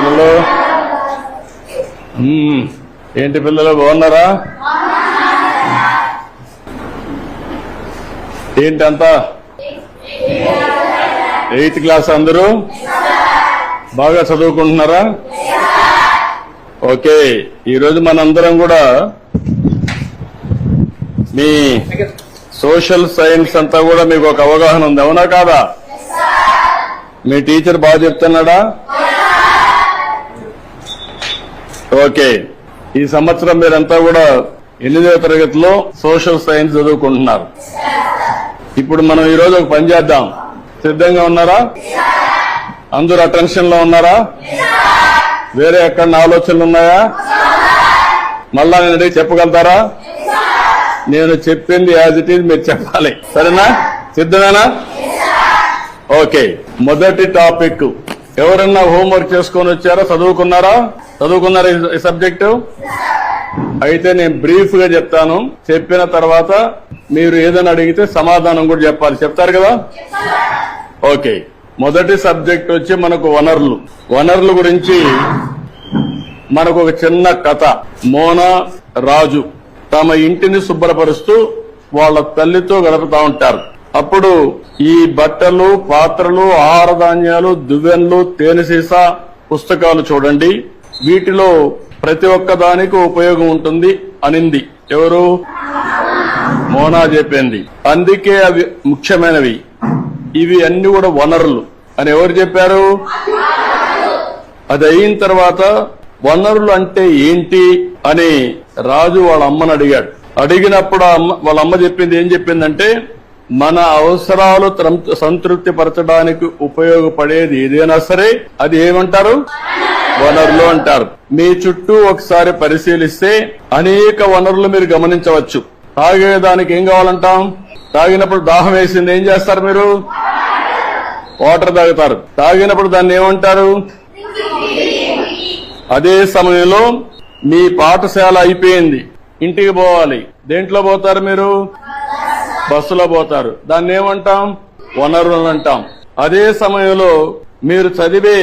పిల్లలు? ఏంటి పిల్లలు బాగున్నారా? ఏంటంతా 8th క్లాస్ అందరూ బాగా చదువుకుంటున్నారా? ఓకే, ఈరోజు మనందరం కూడా మీ సోషల్ సైన్స్ అంతా కూడా మీకు ఒక అవగాహన ఉంది, అవునా కాదా? మీ టీచర్ బాగా చెప్తున్నాడా? ఓకే, ఈ సంవత్సరం మీరంతా కూడా 8వ తరగతిలో సోషల్ సైన్స్ చదువుకుంటున్నారు. ఇప్పుడు మనం ఈరోజు ఒక పని చేద్దాం. సిద్ధంగా ఉన్నారా? అందరూ అటెన్షన్ లో ఉన్నారా? వేరే ఎక్కడ ఆలోచనలు ఉన్నాయా? మళ్ళా నేను అడిగి చెప్పగలుగుతారా? నేను చెప్పింది యాజ్ ఇట్ ఈజ్ మీరు చెప్పాలి, సరేనా? సిద్ధమేనా? ఓకే, మొదటి టాపిక్ ఎవరన్నా హోంవర్క్ చేసుకొని వచ్చారా? చదువుకున్నారా ఈ సబ్జెక్టు? అయితే నేను బ్రీఫ్ గా చెప్తాను, చెప్పిన తర్వాత మీరు ఏదైనా అడిగితే సమాధానం కూడా చెప్పాలి. చెప్తారు కదా? ఓకే, మొదటి సబ్జెక్ట్ వచ్చి మనకు వనరుల గురించి మనకు ఒక చిన్న కథ. మోనా, రాజు తమ ఇంటిని శుభ్రపరుస్తూ వాళ్ళ తల్లితో గడుపుతా ఉంటారు. అప్పుడు ఈ బట్టలు, పాత్రలు, ఆహార ధాన్యాలు, దువ్వెన్లు, తేనె సీసా, పుస్తకాలు చూడండి, వీటిలో ప్రతి ఒక్క దానికి ఉపయోగం ఉంటుంది అనింది. ఎవరు? మోనా చెప్పింది. అందుకే అవి ముఖ్యమైనవి, ఇవి అన్ని కూడా వనరులు అని ఎవరు చెప్పారు? అది అయిన తర్వాత వనరులు అంటే ఏంటి అని రాజు వాళ్ళ అమ్మని అడిగాడు. అడిగినప్పుడు వాళ్ళ అమ్మ చెప్పింది ఏం చెప్పిందంటే, మన అవసరాలు సంతృప్తి పరచడానికి ఉపయోగపడేది ఏదైనా సరే అది ఏమంటారు? వనరులు అంటారు. మీ చుట్టూ ఒకసారి పరిశీలిస్తే అనేక వనరులు మీరు గమనించవచ్చు. తాగేదానికి ఏం కావాలంటాం? తాగినప్పుడు దాహం వేసింది, ఏం చేస్తారు మీరు? వాటర్ తాగుతారు. తాగినప్పుడు దాన్ని ఏమంటారు? అదే సమయంలో మీ పాఠశాల అయిపోయింది, ఇంటికి పోవాలి, దేంట్లో పోతారు మీరు? బస్సులో పోతారు, దాన్ని ఏమంటాం? వనరులు అంటాం. అదే సమయంలో మీరు చదివే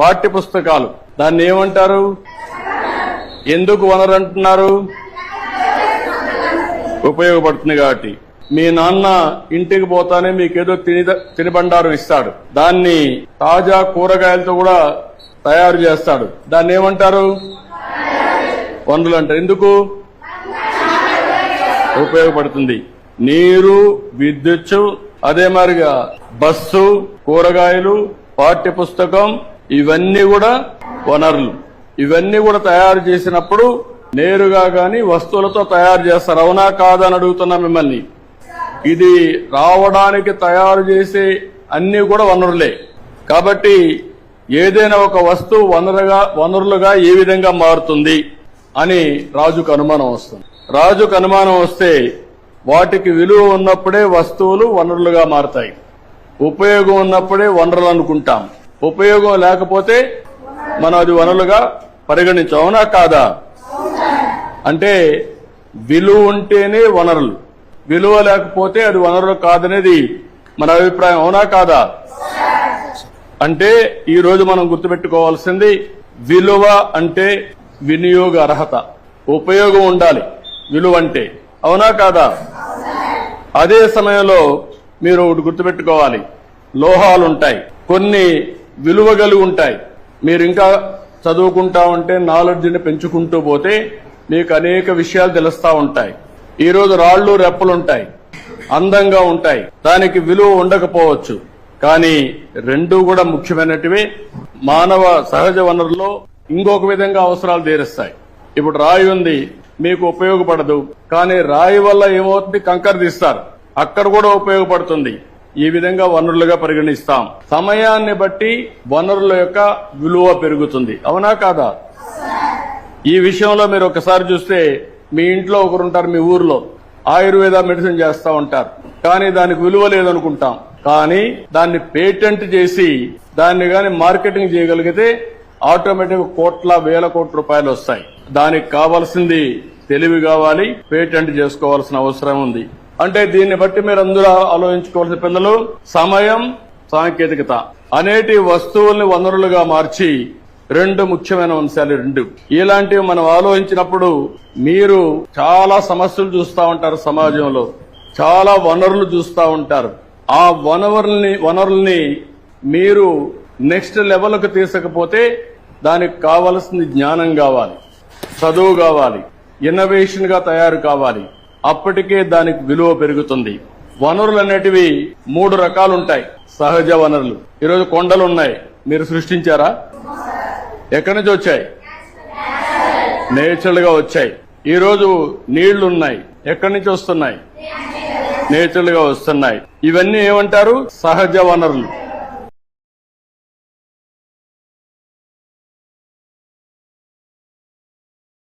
పాఠ్య పుస్తకాలు, దాన్ని ఏమంటారు? ఎందుకు వనరు అంటున్నారు? ఉపయోగపడుతుంది కాబట్టి. మీ నాన్న ఇంటికి పోతానే మీకేదో తినిబండారం ఇస్తాడు, దాన్ని తాజా కూరగాయలతో కూడా తయారు చేస్తాడు, దాన్ని ఏమంటారు? వనరులు అంటారు. ఎందుకు? ఉపయోగపడుతుంది. నీరు, విద్యుత్, అదే మాదిరిగా బస్సు, కూరగాయలు, పాఠ్య పుస్తకం, ఇవన్నీ కూడా వనరులు. ఇవన్నీ కూడా తయారు చేసినప్పుడు నేరుగా గాని వస్తువులతో తయారు చేస్తారు, అవునా కాదా అని అడుగుతున్నా మిమ్మల్ని. ఇది రావడానికి తయారు చేసే అన్ని కూడా వనరులే. కాబట్టి ఏదైనా ఒక వస్తువు వనరులుగా ఏ విధంగా మారుతుంది అని రాజుకు అనుమానం వస్తుంది. రాజుకు అనుమానం వస్తే వాటికి విలువ ఉన్నప్పుడే వస్తువులు వనరులుగా మారతాయి. ఉపయోగం ఉన్నప్పుడే వనరులు అనుకుంటాం, ఉపయోగం లేకపోతే మనం అది వనరులుగా పరిగణించాం, అవునా కాదా? అంటే విలువ ఉంటేనే వనరులు, విలువ లేకపోతే అది వనరులు కాదనేది మన అభిప్రాయం, అవునా కాదా? అంటే ఈ రోజు మనం గుర్తుపెట్టుకోవాల్సింది, విలువ అంటే వినియోగ అర్హత, ఉపయోగం ఉండాలి విలువ అంటే, అవునా కాదా? అదే సమయంలో మీరు ఒకటి గుర్తుపెట్టుకోవాలి, లోహాలుంటాయి, కొన్ని విలువ కలిగి ఉంటాయి. మీరు ఇంకా చదువుకుంటా ఉంటే, నాలెడ్జ్ని పెంచుకుంటూ పోతే మీకు అనేక విషయాలు తెలుస్తా ఉంటాయి. ఈ రోజు రాళ్లు, రెప్పలుంటాయి, అందంగా ఉంటాయి, దానికి విలువ ఉండకపోవచ్చు, కానీ రెండూ కూడా ముఖ్యమైనటివే. మానవ సహజ వనరుల్లో ఇంకొక విధంగా అవసరాలు తీరుస్తాయి. ఇప్పుడు రాయి ఉంది, మీకు ఉపయోగపడదు, కానీ రాయి వల్ల ఏమవుతుంది? కంకర తీస్తారు, అక్కడ కూడా ఉపయోగపడుతుంది. ఈ విధంగా వనరులుగా పరిగణిస్తాం. సమయాన్ని బట్టి వనరుల యొక్క విలువ పెరుగుతుంది, అవునా కాదా? ఈ విషయంలో మీరు ఒకసారి చూస్తే, మీ ఇంట్లో ఒకరుంటారు, మీ ఊర్లో ఆయుర్వేద మెడిసిన్ చేస్తా ఉంటారు, కానీ దానికి విలువ లేదనుకుంటాం. కానీ దాన్ని పేటెంట్ చేసి దాన్ని గాని మార్కెటింగ్ చేయగలిగితే ఆటోమేటిక్ వేల కోట్ల రూపాయలు వస్తాయి. దానికి కావాల్సింది తెలివి కావాలి, పేటెంట్ చేసుకోవాల్సిన అవసరం ఉంది. అంటే దీన్ని బట్టి మీరు అందరూ ఆలోచించుకోవాల్సిన పిల్లలు, సమయం, సాంకేతికత అనేటి వస్తువుల్ని వనరులుగా మార్చి రెండు ముఖ్యమైన అంశాలు రెండు. ఇలాంటివి మనం ఆలోచించినప్పుడు మీరు చాలా సమస్యలు చూస్తూ ఉంటారు, సమాజంలో చాలా వనరులు చూస్తూ ఉంటారు. ఆ వనరుల్ని మీరు నెక్స్ట్ లెవెల్కు తీసుకపోతే దానికి కావలసిన జ్ఞానం కావాలి, చదువు కావాలి, ఇన్నోవేషన్ గా తయారు కావాలి. అప్పటికే దానికి విలువ పెరుగుతుంది. వనరులు అనేటివి 3 రకాలు ఉంటాయి. సహజ వనరులు. ఈరోజు కొండలు ఉన్నాయి, మీరు సృష్టించారా? ఎక్కడి నుంచి వచ్చాయి? నేచురల్ గా వచ్చాయి. ఈరోజు నీళ్లున్నాయి, ఎక్కడి నుంచి వస్తున్నాయి? నేచురల్ గా వస్తున్నాయి. ఇవన్నీ ఏమంటారు? సహజ వనరులు.